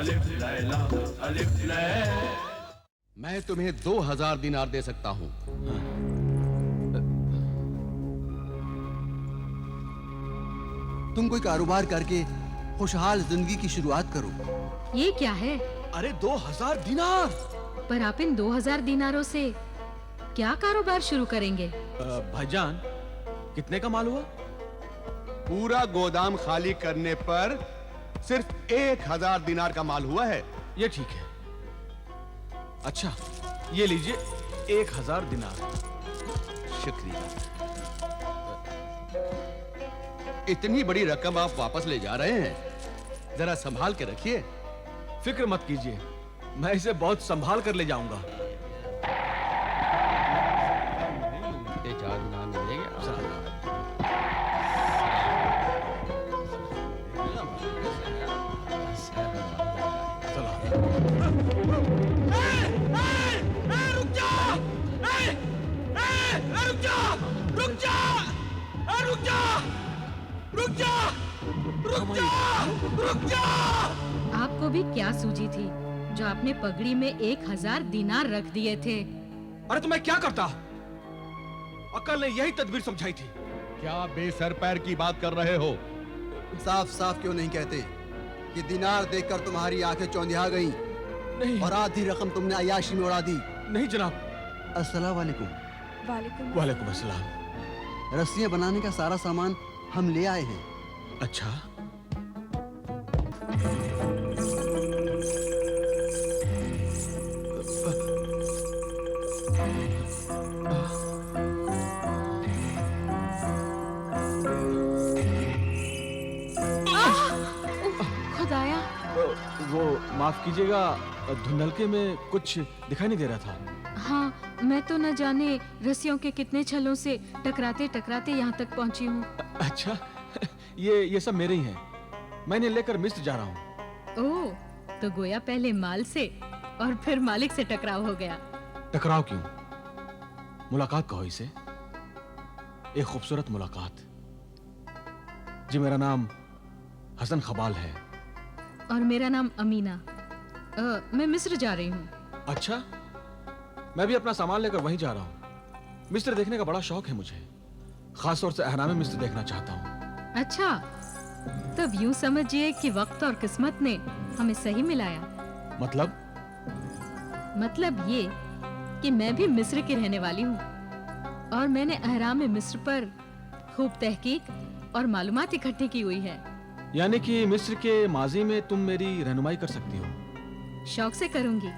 अलिफ लैला अलिफ लै। मैं तुम्हें 2000 दिनार दे सकता हूं। तुम कोई कारोबार करके खुशहाल जिंदगी की शुरुआत करो। ये क्या है? अरे 2000 दिनार। पर आप इन 2000 दिनारों से क्या कारोबार शुरू करेंगे? भाईजान, कितने का माल हुआ? पूरा गोदाम खाली करने पर सिर्फ 1000 दिनार का माल हुआ है। ये ठीक है। अच्छा, ये लीजिए 1000 दिनार। शुक्रिया। इतनी बड़ी रकम आप वापस ले जा रहे हैं, जरा संभाल के रखिए। फिक्र मत कीजिए, मैं इसे बहुत संभाल कर ले जाऊंगा। ये 4 दिनार मिलेंगे। आपको भी क्या सूझी थी जो आपने पगड़ी में 1000 दिनार रख दिए थे? अरे तो मैं क्या करता? अक्ल ने यही तदबीर समझाई थी। क्या बेसर पैर की बात कर रहे हो? साफ साफ क्यों नहीं कहते कि दिनार देखकर तुम्हारी आंखें चौंधिया गईं नहीं। और आधी रकम तुमने अय्याशी में उड़ा दी। नहीं जनाब। अस्सलाम वालेकुम। वालेकुम अस्सलाम। रस्सियां बनाने का सारा सामान हम ले आए हैं। अच्छा, खुदाया, वो माफ कीजिएगा, धुंधलके में कुछ दिखाई नहीं दे रहा था। हाँ, मैं तो न जाने रस्सियों के कितने छलों से टकराते टकराते यहाँ तक पहुँची हूँ। अच्छा, ये सब मेरे ही हैं। मैं इन्हें लेकर मिस्र जा रहा हूँ। ओह, तो गोया पहले माल से और फिर मालिक से टकराव हो गया। टकराव क्यों? मुलाकात कहो इसे, एक खूबसूरत मुलाकात। जी, मेरा नाम हसन खबाल है। और मेरा नाम अमीना। मैं मिस्र जा रही हूँ। अच्छा, मैं भी अपना सामान लेकर वहीं जा रहा हूँ। मिस्र देखने का बड़ा शौक है मुझे, खास तौर से अहराम मिस्र देखना चाहता हूँ। अच्छा, तब यूं समझिए कि वक्त और किस्मत ने हमें सही मिलाया। मतलब ये कि मैं भी मिस्र की रहने वाली हूँ और मैंने अहराम मिस्र पर खूब तहकीक और मालूमात इकट्ठी की हुई है। यानी कि मिस्र के माजी में तुम मेरी रहनुमाई कर सकती हो? शौक से करूंगी,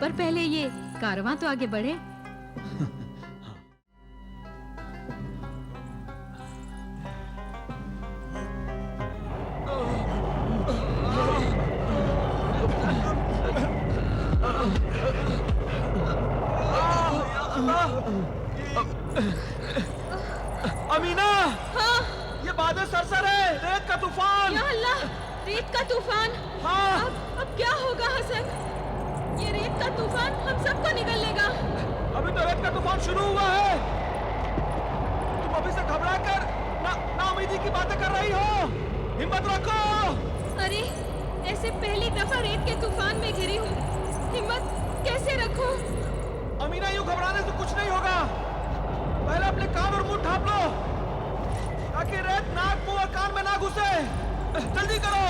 पर पहले ये कारवां तो आगे बढ़े। अमीना, हाँ, ये बादल सरसर है, रेत का तूफान। या अल्लाह, रेत का तूफान। हाँ। अब क्या होगा हसन? ये रेत का तूफान हम सबको निगल लेगा। अभी तो रेत का तूफान शुरू हुआ है। तुम अभी से घबरा कर नाउमीदी की बातें कर रही हो। हिम्मत रखो। अरे, ऐसे पहली दफा रेत के तूफान में घिरी हूँ। हिम्मत कैसे रखूं? अमीना, यूं घबराने से कुछ नहीं होगा। पहले अपने कान और मुंह ढांप लो ताकि रेत नाक, मुंह और कान में ना घुसे। जल्दी करो।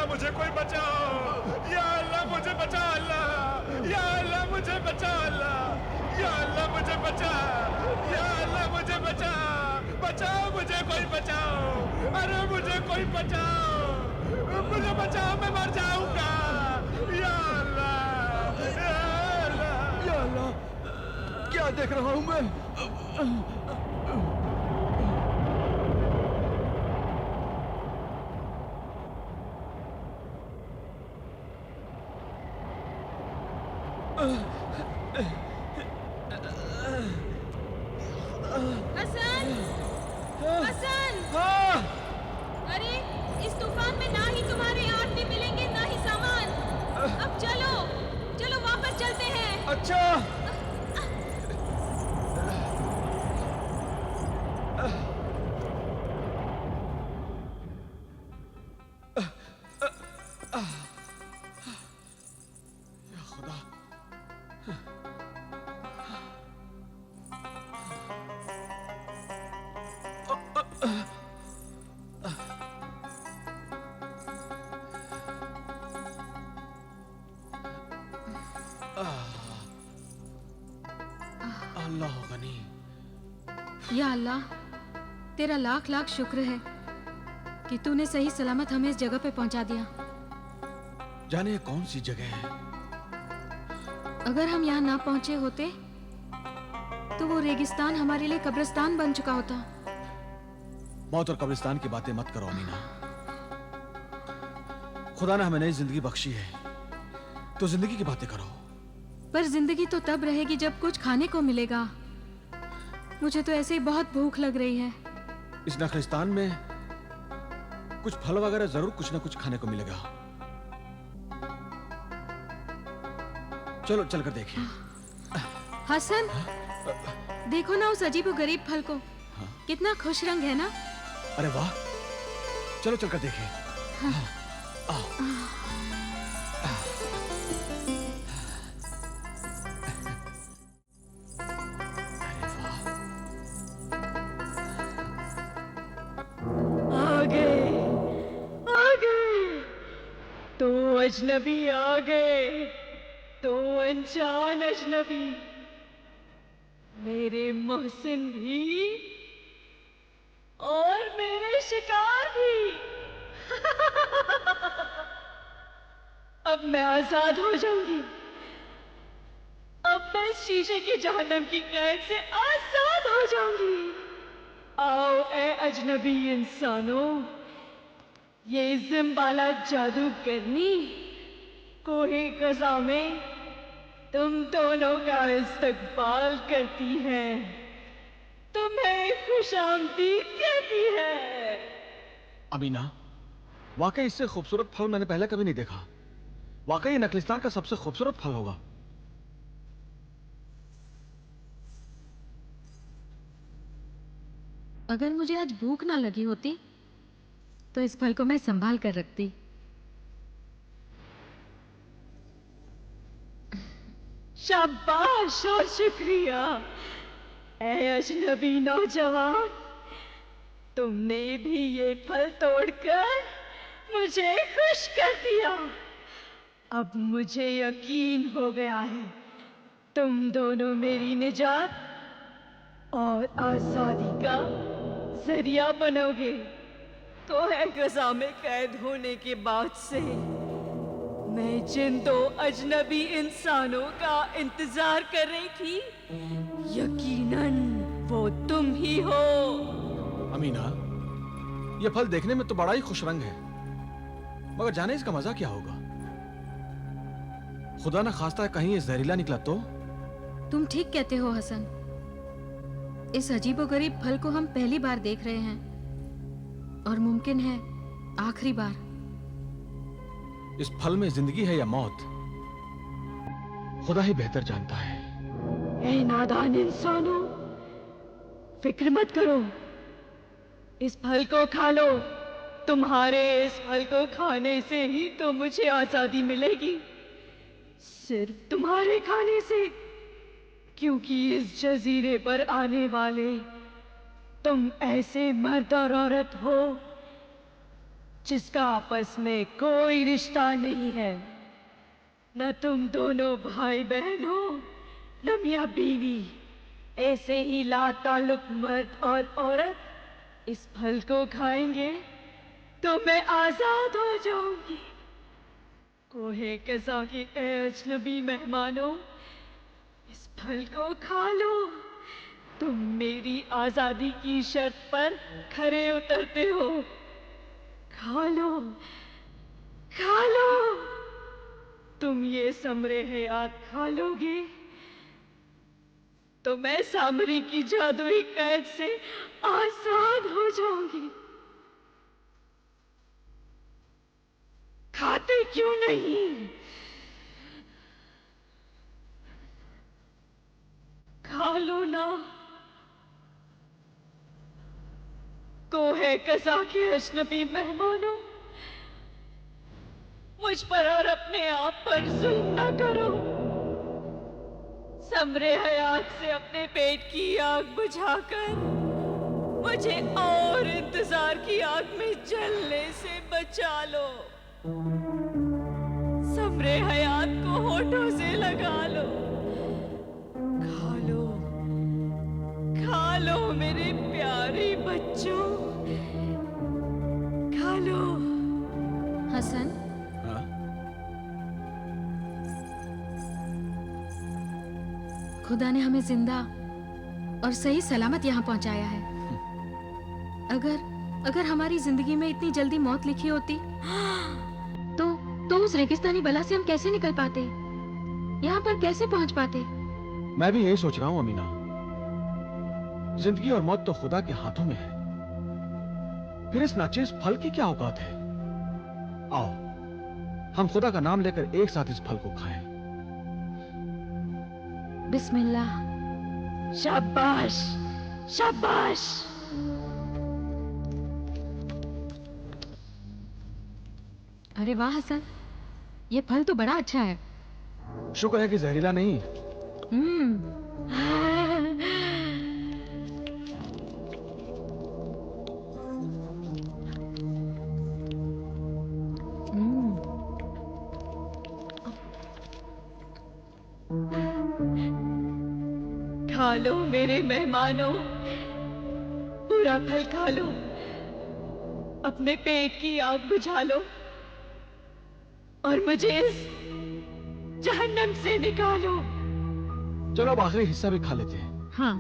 मुझे कोई बचाओ। या अल्लाह मुझे बचा। अल्लाह, या अल्लाह मुझे बचा। अल्लाह, या अल्लाह मुझे बचा। या अल्लाह मुझे बचा। बचाओ, मुझे कोई बचाओ। अरे मुझे कोई बचाओ, मुझे बचाओ, मैं मर जाऊंगा। या अल्लाह, या अल्लाह, या अल्लाह, क्या देख रहा हूं मैं? बच्चों। या खुदा। अल्लाह गनी। या अल्लाह, तेरा लाख लाख शुक्र है कि तूने सही सलामत हमें इस जगह पे पहुंचा दिया। जाने ये कौन सी जगह है? अगर हम यहाँ ना पहुंचे होते तो वो रेगिस्तान हमारे लिए कब्रिस्तान बन चुका होता। मौत और कब्रिस्तान की बातें मत करो अमीना। खुदा ने हमें नई जिंदगी बख्शी है, तो जिंदगी की बातें करो। पर जिंदगी तो तब रहेगी जब कुछ खाने को मिलेगा। मुझे तो ऐसे ही बहुत भूख लग रही है। इस नखलिस्तान में कुछ फल वगैरह जरूर कुछ ना कुछ खाने को मिलेगा। चलो चलकर देखें। हसन, देखो ना उस अजीब और गरीब फल को। कितना खुश रंग है ना। अरे वाह, चलो चलकर देखें। आओ। तो अजनबी आ गए, तो अनजान अजनबी, मेरे मोहसिन भी और मेरे शिकार भी। अब मैं आजाद हो जाऊंगी। अब मैं शीशे की जहन्नम की कैद से आजाद हो जाऊंगी। आओ ए अजनबी इंसानों, ये जिम्बाला जादूगरनी कोहे कज़ा में तुम दोनों का इस्तकबाल करती है, तुम्हें खुशामदीद कहती है। अमीना, वाकई इससे खूबसूरत फल मैंने पहले कभी नहीं देखा। वाकई ये नखलिस्तान का सबसे खूबसूरत फल होगा। अगर मुझे आज भूख ना लगी होती तो इस फल को मैं संभाल कर रखती। शाबाश और शुक्रिया ए अजनबी नौजवान, तुमने भी ये फल तोड़कर मुझे खुश कर दिया। अब मुझे यकीन हो गया है तुम दोनों मेरी निजात और आजादी का जरिया बनोगे। तो है गजा में कैद होने के बाद से मैं जिन दो अजनबी इंसानों का इंतजार कर रही थी, यकीनन वो तुम ही हो। अमीना, ये फल देखने में तो बड़ा ही खुश रंग है, मगर जाने इसका मजा क्या होगा। खुदा ना खास्ता कहीं ये जहरीला निकला तो। तुम ठीक कहते हो हसन। इस अजीबोगरीब फल को हम पहली बार देख रहे हैं और मुमकिन है आखिरी बार। इस फल में जिंदगी है या मौत, खुदा ही बेहतर जानता है। ए नादान इंसानों, फिक्र मत करो, इस फल को खा लो। तुम्हारे इस फल को खाने से ही तो मुझे आजादी मिलेगी, सिर्फ तुम्हारे खाने से। क्योंकि इस जजीरे पर आने वाले तुम ऐसे मर्द और औरत हो जिसका आपस में कोई रिश्ता नहीं है। न तुम दोनों भाई बहन हो, न मियां बीवी। ऐसे ही लाताल्लुक मर्द और औरत इस फल को खाएंगे तो मैं आजाद हो जाऊंगी। कोहे कज़ा के ए अजनबी मेहमानों, इस फल को खा लो। तुम मेरी आजादी की शर्त पर खरे उतरते हो। खा लो, खा लो। तुम ये समरे हयात खा लोगे तो मैं सामरी की जादुई कैद से आजाद हो जाऊंगी। खाते क्यों नहीं? खा लो ना। कोहे कज़ा के अजनबी मेहमानों, मुझ पर और अपने आप पर जुल्म न करो। समरे हयात से अपने पेट की आग बुझाकर मुझे और इंतजार की आग में जलने से बचा लो। समरे हयात को होठों से लगा लो। खा लो, खा लो मेरे प्यारे बच्चों, खा लो। हसन, हाँ? खुदा ने हमें जिंदा और सही सलामत यहाँ पहुंचाया है। अगर हमारी जिंदगी में इतनी जल्दी मौत लिखी होती तो उस रेगिस्तानी बला से हम कैसे निकल पाते, यहाँ पर कैसे पहुंच पाते? मैं भी यही सोच रहा हूँ अमीना। जिंदगी और मौत तो खुदा के हाथों में है, फिर इस नाचीज फल की क्या औकात है? आओ हम खुदा का नाम लेकर एक साथ इस फल को खाएं। बिस्मिल्लाह। शाबाश, शाबाश। अरे वाह हसन, ये फल तो बड़ा अच्छा है। शुक्र है कि जहरीला नहीं। खा लो मेरे मेहमानों, पूरा फल खा लो, अपने पेट की आग बुझा लो और मुझे इस जहन्नम से निकालो। चलो अब आखिरी हिस्सा भी खा लेते हैं। हाँ।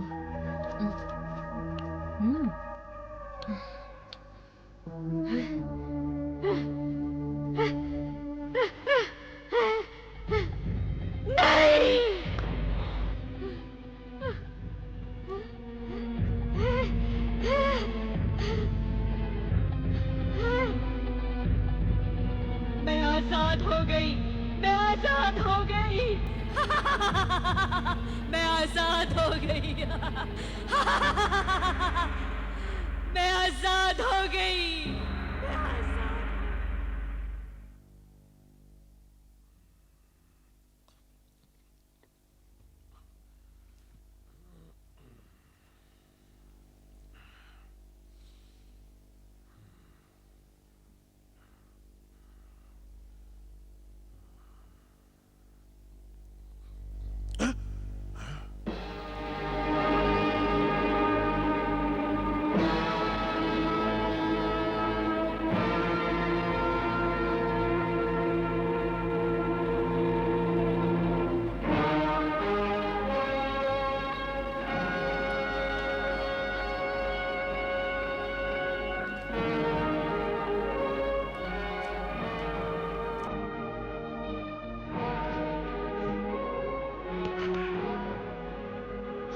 मैं आजाद हो गई, मैं आजाद हो गई। मैं आजाद हो गई। मैं आजाद हो गई।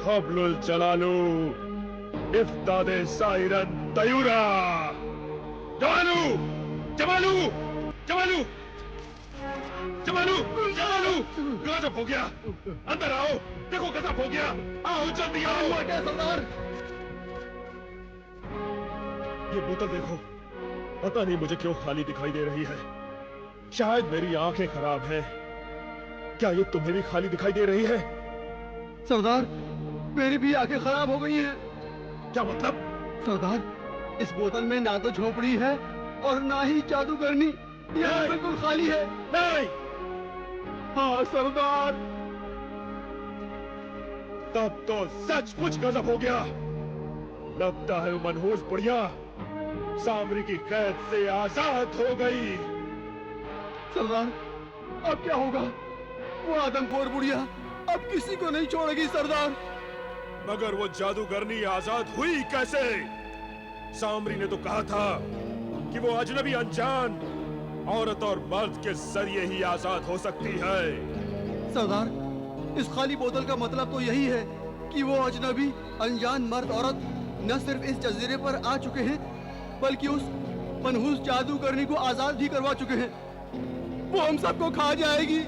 हब्लुल जलालू इफ्तादे साइरन तयूरा। जमालू जमालू जमालू जमालू जमालू, गजब हो गया। अंदर आओ, देखो गजब हो गया। आओ जल्दी आओ। सरदार, ये बोतल देखो, पता नहीं मुझे क्यों खाली दिखाई दे रही है। शायद मेरी आंखें खराब हैं। क्या ये तुम्हें भी खाली दिखाई दे रही है? सरदार, मेरी भी आंखें खराब हो गई हैं। क्या मतलब? सरदार, इस बोतल में ना तो झोपड़ी है और ना ही जादूगरनी। यह बिल्कुल खाली है। नहीं। हाँ सरदार। तब तो सचमुच गजब हो गया। लगता है वो मनहूस बुढ़िया सामरी की कैद से आजाद हो गई। सरदार, अब क्या होगा? वो आदमखोर बुढ़िया अब किसी को नहीं छोड़ेगी सरदार। मगर वो जादूगरनी आजाद हुई कैसे? सामरी ने तो कहा था कि वो अजनबी अनजान औरत और मर्द के जरिए ही आजाद हो सकती है। सरदार, इस खाली बोतल का मतलब तो यही है कि वो अजनबी अनजान मर्द औरत न सिर्फ इस जजीरे पर आ चुके हैं, बल्कि उस मनहूस जादूगरनी को आजाद भी करवा चुके हैं। वो हम सबको खा जाएगी,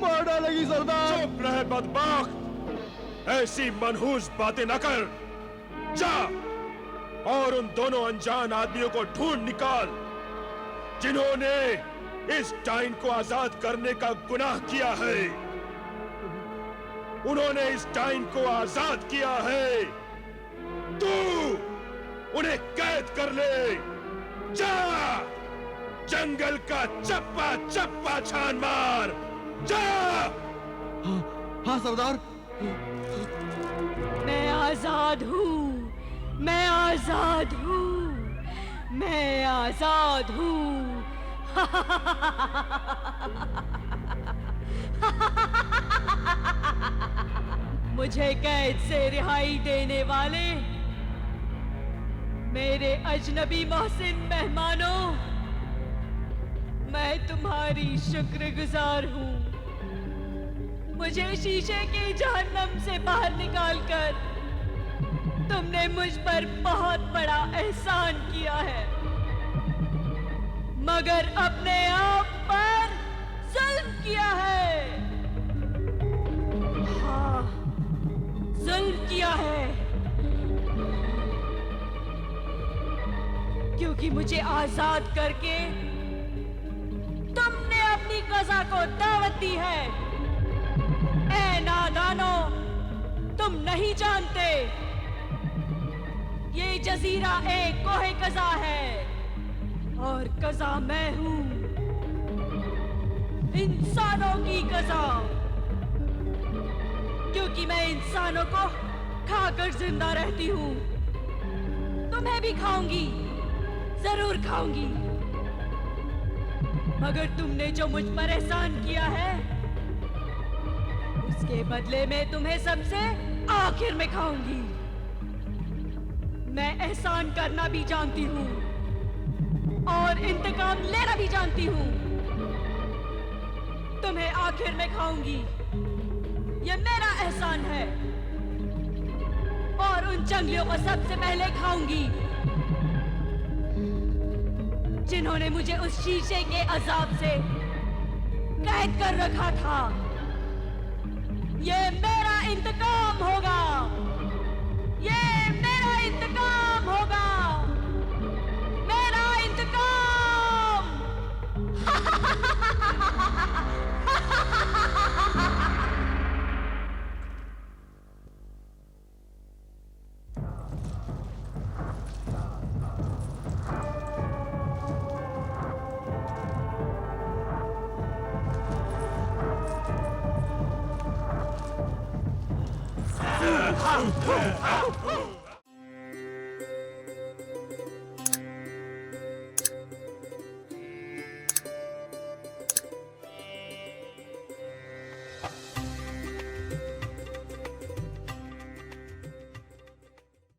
मार डालेगी सरदार। चुप रहे बदबख्त। ऐसी मनहूस बातें न कर। जा और उन दोनों अनजान आदमियों को ढूंढ निकाल जिन्होंने इस डाइन को आजाद करने का गुनाह किया है। उन्होंने इस डाइन को आजाद किया है। तू उन्हें कैद कर ले। जा जंगल का चप्पा चप्पा छान मार। जा। हाँ सरदार। मैं आजाद हूँ, मैं आजाद हूँ, मैं आजाद हूँ। मुझे कैद से रिहाई देने वाले मेरे अजनबी मोहसिन मेहमानों, मैं तुम्हारी शुक्रगुजार हूँ। मुझे शीशे के जहन्नम से बाहर निकालकर तुमने मुझ पर बहुत बड़ा एहसान किया है, मगर अपने आप पर जुल्म किया है। हाँ, जुल्म किया है, क्योंकि मुझे आजाद करके तुमने अपनी कज़ा को दावत दी है। ऐ नादानो, तुम नहीं जानते ये जजीरा एक कोहे कज़ा है और कज़ा मैं हूं, इंसानों की कज़ा। क्योंकि मैं इंसानों को खाकर जिंदा रहती हूं। तुम्हें भी खाऊंगी, जरूर खाऊंगी, मगर तुमने जो मुझ पर एहसान किया है उसके बदले में तुम्हें सबसे आखिर में खाऊंगी। मैं एहसान करना भी जानती हूँ और इंतकाम लेना भी जानती हूँ। तुम्हें आखिर में खाऊंगी, ये मेरा एहसान है। और उन जंगलियों को सबसे पहले खाऊंगी जिन्होंने मुझे उस शीशे के अजाब से कैद कर रखा था। ये मेरा इंतकाम होगा, ये मेरा इंतकाम होगा, मेरा इंतकाम।